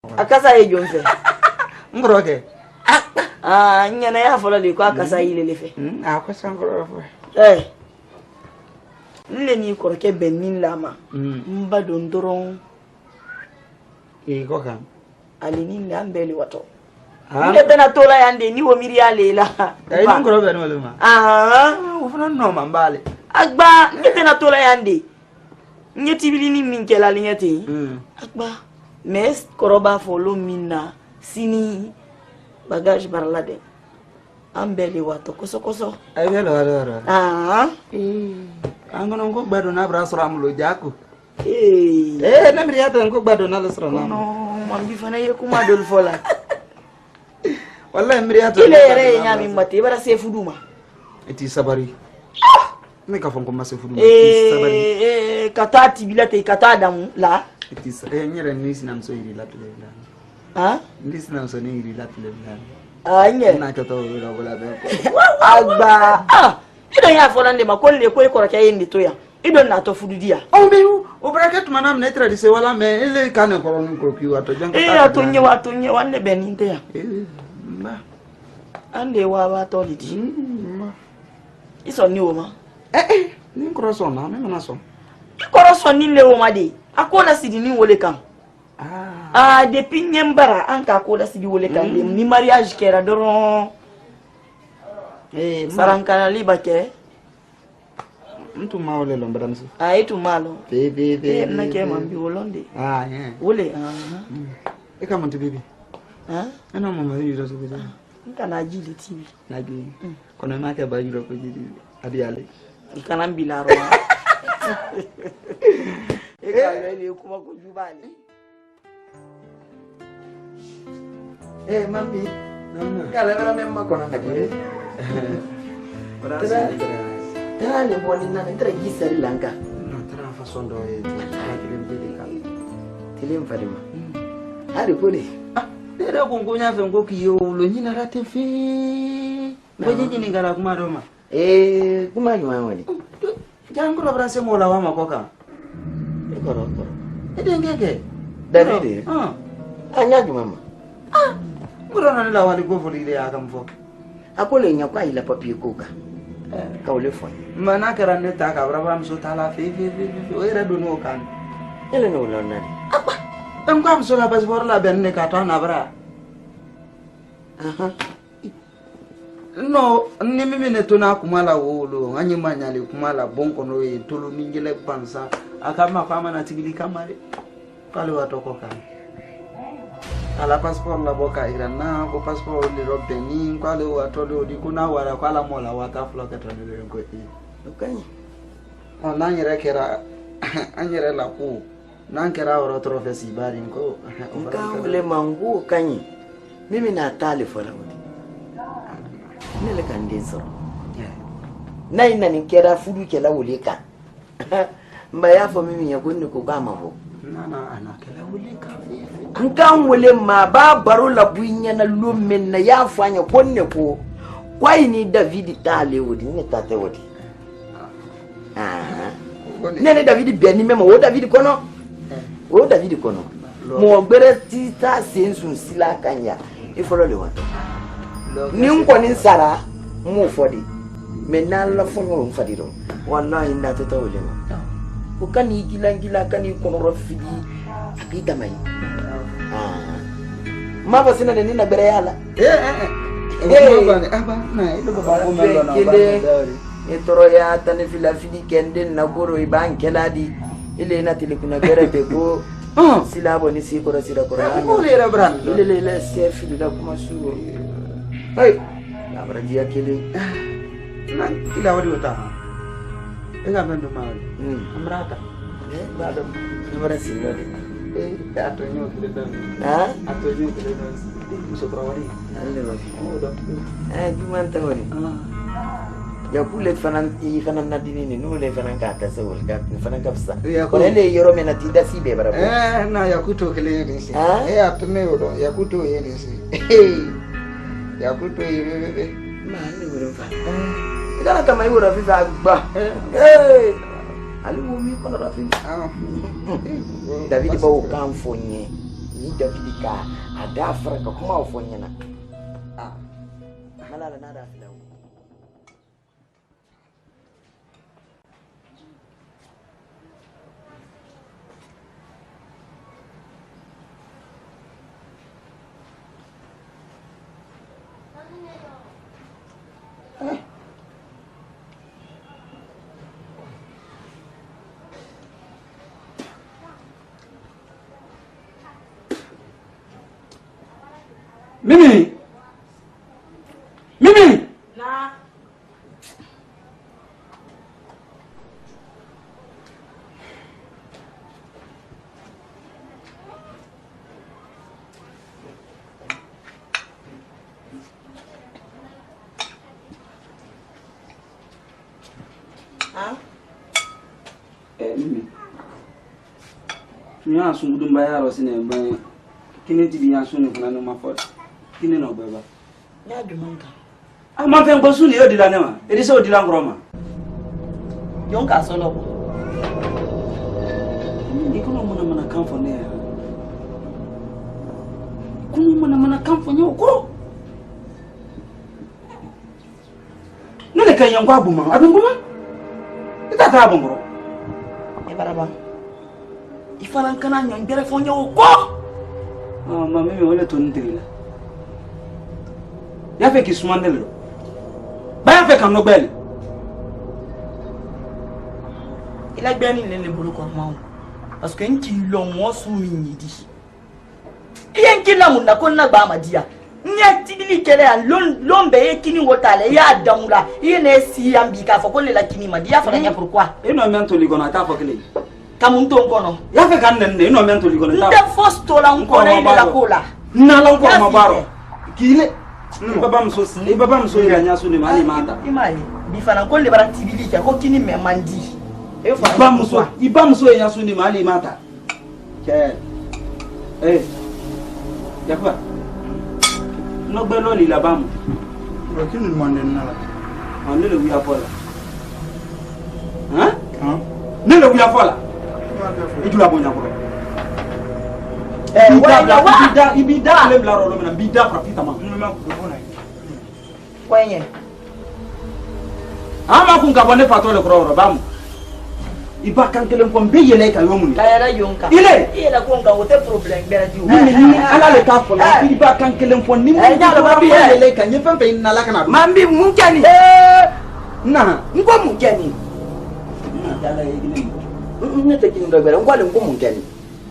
Akasa e jonfe. Ngoroke. Nyana ya fola de ko akasa ile lefe. Akwasa ngorofe. Nle ni koroke benin lama. Mba dondoron. Ko kam. Ali ni ngambele wato. Nde bena tola yande ni wo miri alela. Ai ngorobe no lema. Ufuna no mambale. Agba nde bena tola yande. Nyeti bilini minkela linyeti. Agba mes koroba folo minna sini bagage barlade. Ambele wato koso. Ai belo wala. Angono ngo gbado na bra sura mulo jako. Na mri ata ngo gbado na sura na. No, mambi fana ye kuma dol fola. Wallahi mri ata. Ile re nyami mbati bara se fuduma. Eti sabari. Me ka fonko ma se fuduma eti sabari. Katati bilate kata damu la. Eti nyere ni sinamso iri la tule la. Ndi sinamso ni iri la tule la. Nye. Na choto la bola be. Agba. Ido ya fola nde makolle ko ikora kya yindi to ya. Ido na to fududia. O bracket manam na tra dise wala me ele kane koron ko ki wato jang ka. Atonye wanne beninte ya. Mba. Ande wa ba to lidi. Iso ni o ma. Ni kroso na me na so. Ikoroso ni le o ma de. Akola sidi ni wole kan. Depuis nyembara anka akola sidi wole kan ni mariage kera doron. Sarankana libake. Mtu maole lombra msu. Itu malo. Bebe. Na ke mambi wolonde. Yeah. Wole. Eka monte bibi. Ana mama yiro so bija. Nka na jili TV. Na gi. Kono ma ke ba yiro ko jili. Abi ale. Ikana mbilaro. Eka yele kuma ko jubali. Mami. Kala vera memma kono na gure. Tara le boni na entra gisari lanka. No, tara fa sondo kilem jeli kan. Tilem farima. Ari pole. Dere ko ngonya fe ngoki yo lo nyina rate fe. Ngoje ni ngara kuma doma. Kuma nyuma wani. Jangu lo brase mola wa makoka. Koro. Ngeke. David. Anya mama. Ngoro na la wali go foli ile akamfo. Akole nya kwa ila papier koka. Ka ole fo. Mana karane ta ka braba mso tala fe o era do no kan. Ele no lo na. Tam kam so la passport la benne ka ta na bra. No, ni mimi ne tona kumala wolo, anyi manyale kumala bonko no e tolo ningele pansa. Akama fama na tigili kamare. Kale watoko kan. Ala passport la boka irana ko passport le robeni kwale watolo di kuna wala kwala mola waka floka tranele ko e okay nanyere kera anyere la ku nankera oro trofesi bari ko nkamble mangu kanyi mimi na tali fola wodi nele kan denso na ina ni kera fudu kela wulika mbaya fo mimi ya gunni ko gama bo nana ana kela wulika nkan wole ma ba baro la bunya na lumen na ya fanya konne ko kwai ni David tale wodi ne tate wodi nene David beni memo wo David kono mo gbere tita sensu sila kanya ifolo le wato ni nko ni sara mo fodi mena la fonyo fodi do wallahi na tata wole ma ko kani gila kani kono rofidi akida mai maba sina de nina bere yala aba na ito ba ko melo na ba etoro ya tane fila fili kende na goro iban keladi ile na tilikuna bere be go silabo ni sikora sira kora ko le brand ile chef da kuma su hey na bradia kile na kila wadi wata ega bendo mawali amrata bado nibara sinodi ato nyo kile da ato nyo kile da musotra wadi alle wadi jumanta wadi ya kule fanan na dinini nule fanan ka ta sawul ka fanan ka fsa ko le yoro mena tinda si be bara na ya kuto kile yesi atme odo ya kuto yesi ya kuto yebe ma le woro fa kana kama yoro fi fa gba ali wo mi kono rafi David ba o kan fonye ni David ka ada Franka kuma ofonyana malala na da filawo Mimi! Na. Mimi. Tunya sungudu mbayaro sine mbaye. Kini tibi ya sunu fana no mafot. Kini no beba. Ya dumanka. Ma fe ngo sunu yo dilane ma. Edi so dilan groma. Yonka solo bo. Ikono mana kamfo ne. Kuno mana kamfo nyo ko. Nene kan yango abuma. Abunguma? Ita ta abungro. E baraba. Ifana kana nyon bere fo nyo ko. Ma mimi wala to ntigila. Ya fe ki sumandelo. Ba ya fe kan no gbele. Ila gbeni le bulu ko ma. Parce que nki lo mo su mi nyidi. Iye nki la mun na ko na gba madia. Nya tidili kele ya lombe ye kini wotale ya damula. Iye ne si ambi ka fo ko le la kini madia fa nya pourquoi? E no mento ligona ta fo kele. Kamuntu nkono. Ya fe kan nende no mento ligona ta. Nde fosto la nkono ile la kola. Na la nkono mabaro. Kile. Baba mso ya nyaso ni mali mata. Imali. Bifana ko le bara tidili ko kini me mandi. Iba mso ya nyaso ni mali mata. Ke. Yakwa. No gbelo li labamu. Ro kini mwande nala. Nele wiya fola. Nele wiya fola. Ijula bonya ko. Ibida le blaro lo mena bida profita ma. Kwenye. Ama kunga bone patole ko bamu. Iba kan kelen ko be yele ka yomuni. Kayara yonka. Ile la ko nga wote problem bera di. Ni ala le ka fo la iba kan kelen ko ni mo nyala ba yele ka nyefa pe na la kana. Mambi munkani. Na ngo munkani. Dala yigini. nete kindo bere ngwale ngumu ngeni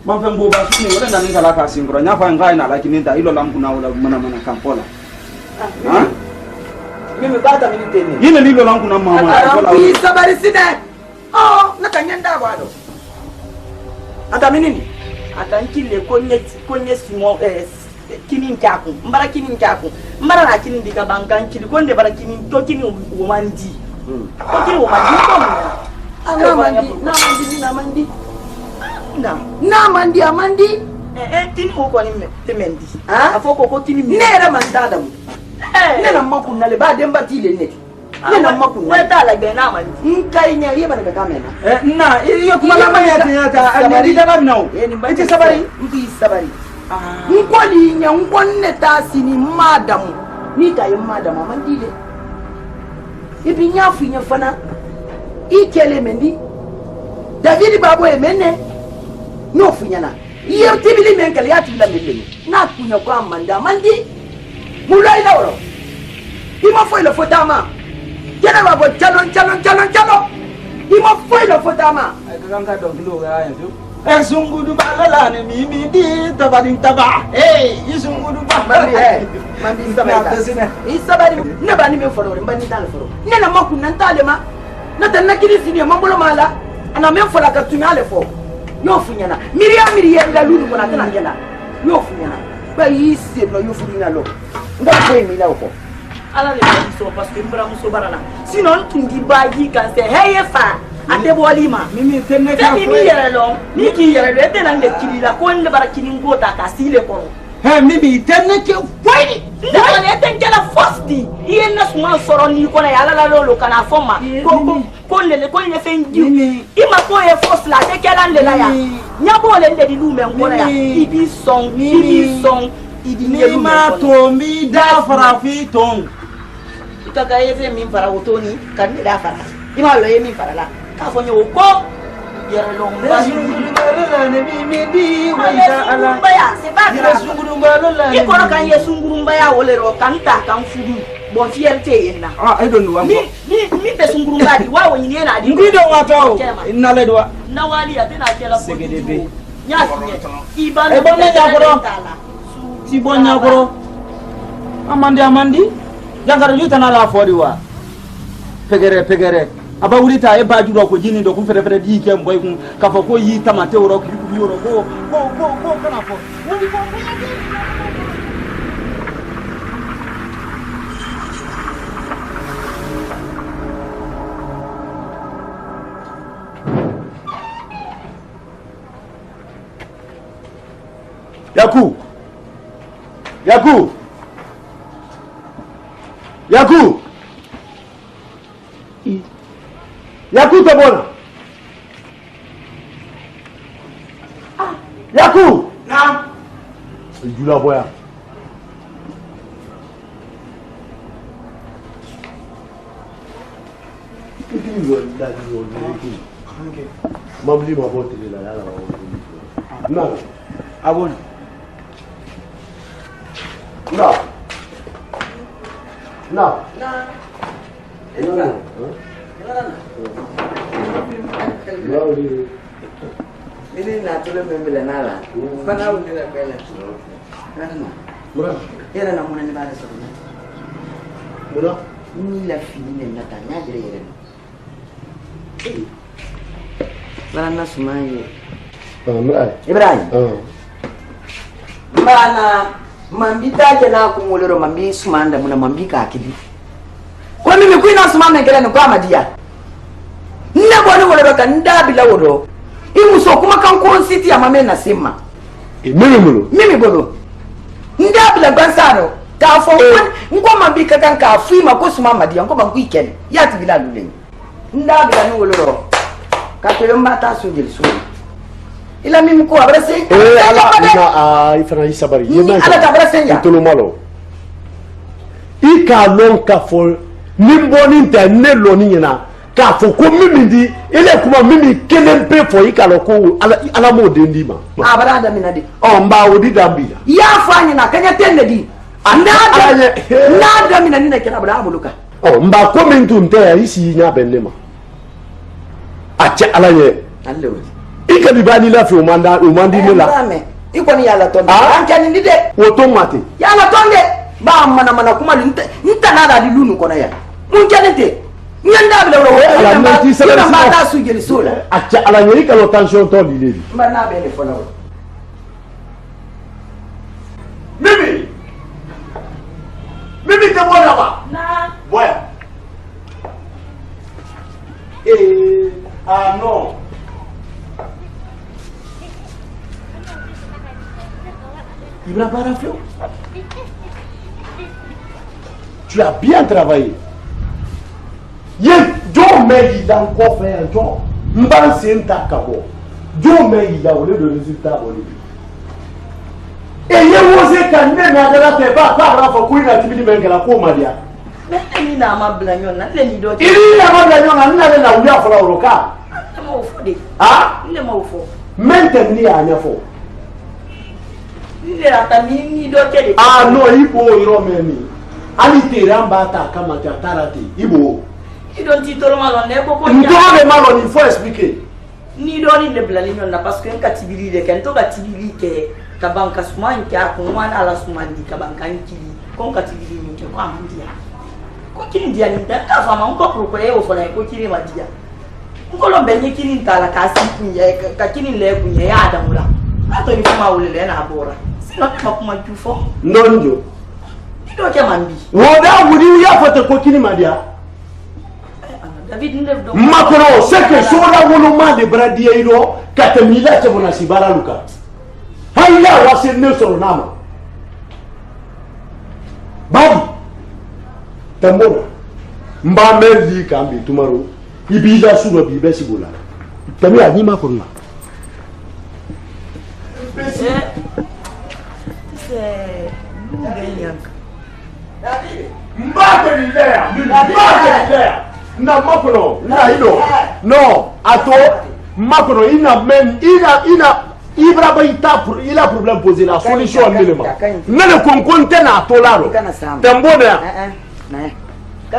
ma fe mbo ba suni wala nan ngala ka singro nya fa ngai na lakini nda ilo lampu na wala mana kampola mimi bata mimi teni yine lilo lampu na mama bi sabari sine nakanyenda bado ata minini atankile konye simo kini nkaku mbara kini nkaku mbara na kini diga bankan kili konde bara kini to kini womandi ko kini womandi ko namandi amandi kini ko ni temendi afoko ko kini nera mandada mu nena makunna le ba demba tile neti nena makunna weta la be namandi nkai nya yeba na kamena na iyo kuma la manya ta ani dala no eti sabari mbi sabari ngoli nya ngonne tasini madamu ni tayi madamu amandile ibi nyafu nya fana ikele mendi David babo emene no funyana iye tibili menkele ya tibila mele na kunya kwa manda mandi mulai na woro ima foi le fotama jena babo chalon ima foi le fotama kanka don kilo ga ya tu zungudu balala ne mimi di tabadin taba izungudu mandi isabari ne bani me foro mbani dal foro ne na makuna ntalema na tanna kirisi ne mambulo mala ana men fola ka tunyale fo yo funyana miriya la lulu kona tana ngela yo funyana ba yise no yo funyana lo nga ko mi la ko ala le so parce que mbra muso barana sinon tungi baji kan se heye fa ate bolima mimi tenne ka mimi yere lo ni ki yere le tena nge kilila ko nde bara kini ngota ka sile ko Mimi tenne ke boy ndakone eten kala fosti yena suma soro ni kona yala la lolo kana foma ko le ko ne fengi ima ko e fos la te kala le la ya nyabo le de di lume ngona ya ibi song ni ma to mi da fara fi ton itaka yeze min fara wotoni kan da fara ima lo yemi fara la ka fo nyo ko yere lo mba c'est pas grave ikoro kan yesungurumba ya wolero kanta kan fudu bon fierté yenna I don't know mi be sungurumba di wa woni na di ngi do wato inna le do na wali ya tena kela ko segedebe nya iban e bonne nyakoro ti bonne nyakoro amandi jangara yuta na la fori wa pegere aba wulita e ba juro ko jini do ku fere di kem boy kun ka fo ko yi tamate woro ko yoro ko kana fo woni ko Yaku tabona. Yaku. Naam. Jula boya. Mamli ma bote la yala wa. Na. Abon. Na. Ini natural membela nala. Fana undi la bela. Mura. Era na mwana ni bala so. Mura. Ni la fini ne natanya jere yere. Bala na sumaye. Mura. Ibrahim. Bana mambita ke na kumulero mambi sumanda muna mambika akili. Kwa mimi kuina sumanda ngela ni kwa madia. Nna bwana wala ka ndabila wodo. Imuso kuma kan ko city ya mame na sima. Mimi bolo. Ndabila gansaro. Ka fo ngo mambika kan ka fima ko suma madia ngo bangu ikene. Ya tibila lule. Ndabila ni woloro. Ka tele mata sujil su. Ila mimi ko abrase. Ala ifana isabari. Ala ka abrase ya. Tolo malo. Ika lon ka fo nimboni te ne loni nyina. Ka fo ko mimi ndi ile kuma mimi kenen pe fo ikalo ko ala mo de ndi ma abarada minadi mba wodi dambia ya fanya na kanya tende di nada minani na kina bra abuluka mba ko min tun te isi nya benne ma acha ala ye allewe ikadi bani la fi umandi ni la iko ni yala tonde ankani ndide woto mate yala tonde ba mana kuma nta nada di lunu kona ya munkenete nyanda bila ala menti sala mata sujiri sola acha ala nyeri kalo tension to lile mbana bele fona mimi te bona ba na boya non Ibra Barafio, tu as bien travaillé. John Meyi dans quoi faire John Mban Senta Kabo. John Meyi a volé le résultat. Et il y a osé quand même à la tête pas pour courir la tibili la comadia. mais ni na ma blanyon na le ni do Il y a ma blanyon na na uya for oroka. mo fodi Ah, ni mo fo maintenir à nyafo. ni le atami ni do kele Ah non, ibo iro meni. Ali teramba ta kama ta tarate. Ibo. ni do titolo malo ne ko ko Nous devons le mal, il faut expliquer. ni do ni le blanyon na parce que en katibili de kan to katibili ke ka banka suma nke akon wana ala suma ndi ka banka nkili kon katibili ni ke kwa mdia ko kini dia ni ta ka fama ko pro ko e o fona ko kini ma dia ko lo be ni kini ntala ka sipu ye ka kini le ku ye ya adamula ato ni kuma ulele na abora sino ka kuma jufo Ndonjo. ni do ke mambi Woda wudi ya fote ko kini madia. David ndef do Makoro c'est que sola woloma de bradieiro katemila che bona sibara luka. Haila wase ne solo nama. babu tambora mba meli kambi tumaro ibida suno bi besi bola tami anyima kurna besi c'est l'ungenyank mba de na makono na ido no ato makono ina men ina Ibra ba il a problème posé la solution minimum. Nene konkonte na tolaro. Tembona.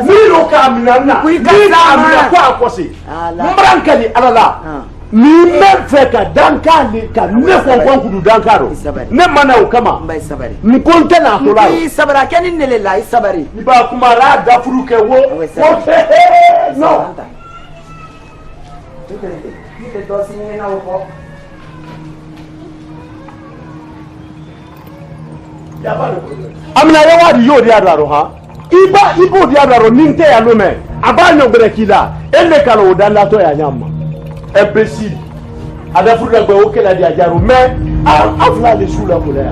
Miro ka minana. Miro amina kwa akosi. Mbrankali alala. Ni me feka dankali ka ne konkon kudu dankaro. Ne mana o kama. Ni konte na tolaro. Ni sabara kani nele la isabari. Ni ba kuma la da furuke wo. No. Tu te dosi ni na wo. Amina yawa di yo di adaro ha ibo di adaro ninte ya lome abanyo gbere kila ele kala o dala to ya nyama imbécile ada furu gbe o kela di ajaro me afla le sula ko ya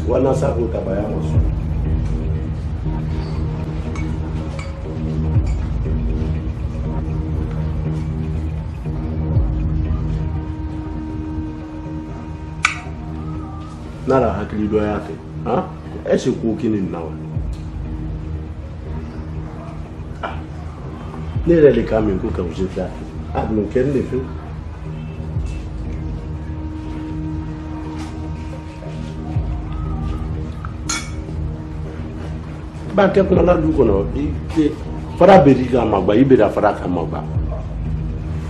wana sabu tabaya mosu nara hakili do yake ha ese ku kini nawa nere le kamin ku ka ujita no kende fe ba ke ko la du kono fara beri ga magba ibera fara ka magba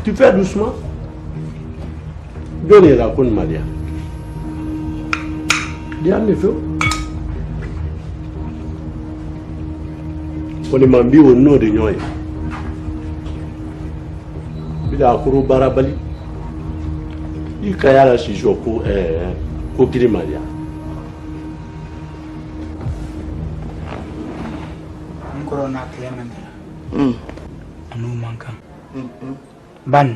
tu fais doucement donner la con Maria dia me feu koni mambi o no de nyoy bila kuru barabali ikaya la shijoko ko kiri Maria corona clement anu manka ban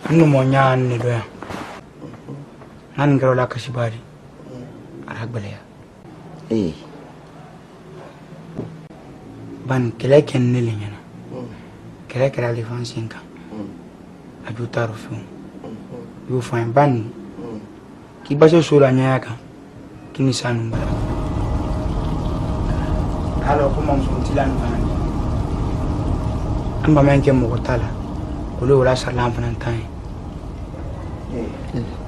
anu mo nyaan ni doya nan ngaro la kashibari aragbaleya ban kele ken ni linyana kele kele li fansinka ajutaro fu yu fain ban ki baso sura nyaka kini sanu mbara halo kuma msuntilan fani amba menke mukotala kule wala salam fanan tay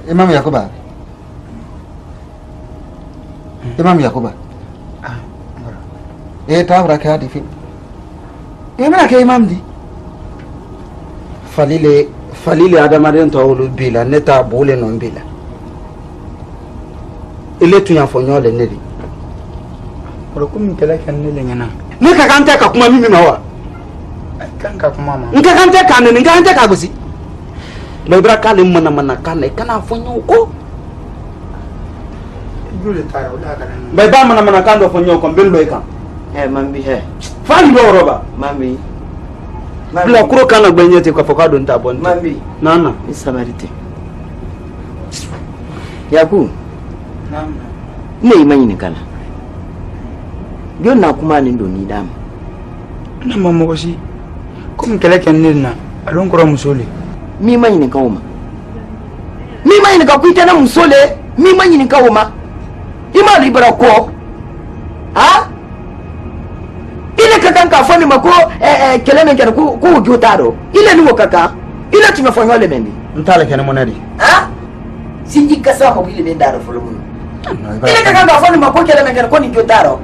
Imam Yakuba tawra ka di fi mana ke imam di falile adamaren to wulu bila neta bole non bila ile tunya fonyole nedi ko kum kala kan ne lenyana ne ka kanta ka kuma mimi mawa kan ka kuma ma nka kanta ka ne nka kanta ka gusi lo bra ka le mana kana kana fonyo ko dole ta wala kan bai ba mana kan do fonyo ko ben lo kan mambi fan do roba mambi bla kuro kana gbenyete ko fokado nta bon mambi nana isabarite yaku nam ne imani ne kana biyo na kuma ni do ni dam na mamo ko si kum kala kan ne na alon ko musole mi mani ne kawo ma mi mani ne ka kuita na musole mi mani ne kawo ma ima libra ko ha ile kaka ka foni mako keleme kana ku jotaro ile ni kaka ile tumefanywa le mendi ntale kana monadi ha sinji kasa ko ile bendaro fulumu ile kaka ka foni mako keleme kana ko ni jotaro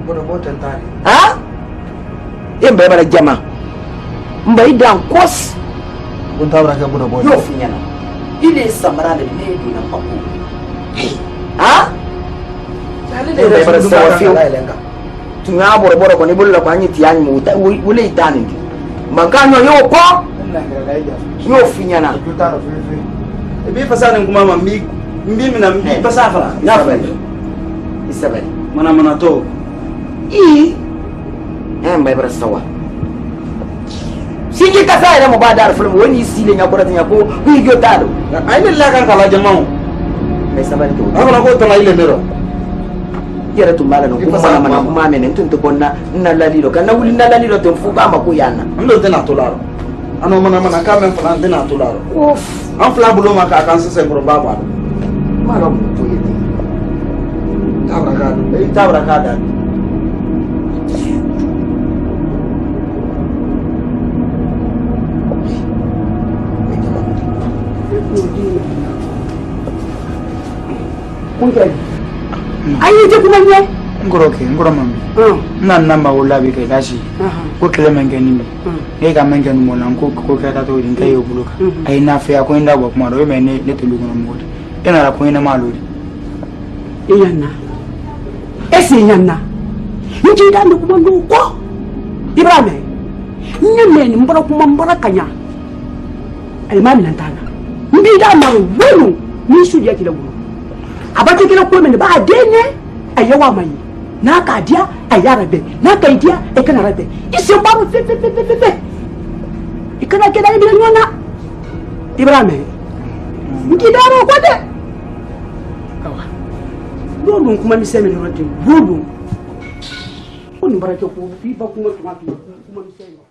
bodo boten tari ha embe bara jama mbai dan kos kun tawra ka bodo bodo yo finyana ile samara ne do na pako ha chale ne bara sawa fi tunga boro ko ni bulla ko anyi ti anyi mu wule itani ndi manganyo yo ko yo finyana bi fasana kuma ma mbi mina mbi pasafala nyafa isabel mana to mai bara sawa sigi kasa ina mu ba da film wani sile nya borata nya ko wi tado ai ne la kan kala jama'u mai sabari to agala ko to na ile mero yara tumala no kuma mana kuma menen tun to konna na lalilo kan na wuli na lalilo to fuka ma ko yana ndo tena tolaro ano mana ka men flan tena tolaro of an fla bulo ma ka kan se pro baba malo to yeti tabrakada ayi je kuma nye ngoro mami na ma wala bi kai gashi ko kele menge ni ne ga menge ni mo nan ko ka ta to din kai obuluka ai na fa ko inda ba kuma do me ne to lugo na mo ina ra ko ina ma lori iyanna esi yanna nji da ni kuma lugo ibrahim nyemme ni mbora kuma mbora kanya ai mami nan tana mbi da ma wonu ni su ya kila guru abata kila ko men ba dene ayawa mai na ka dia ayarabe na ka dia e kana rabe isi ba mu fe ikana keda ni bila nyona ibrahim ngidaro ko de awa lolu kuma mi seme no de lolu oni barake ko fi ba kuma mi seme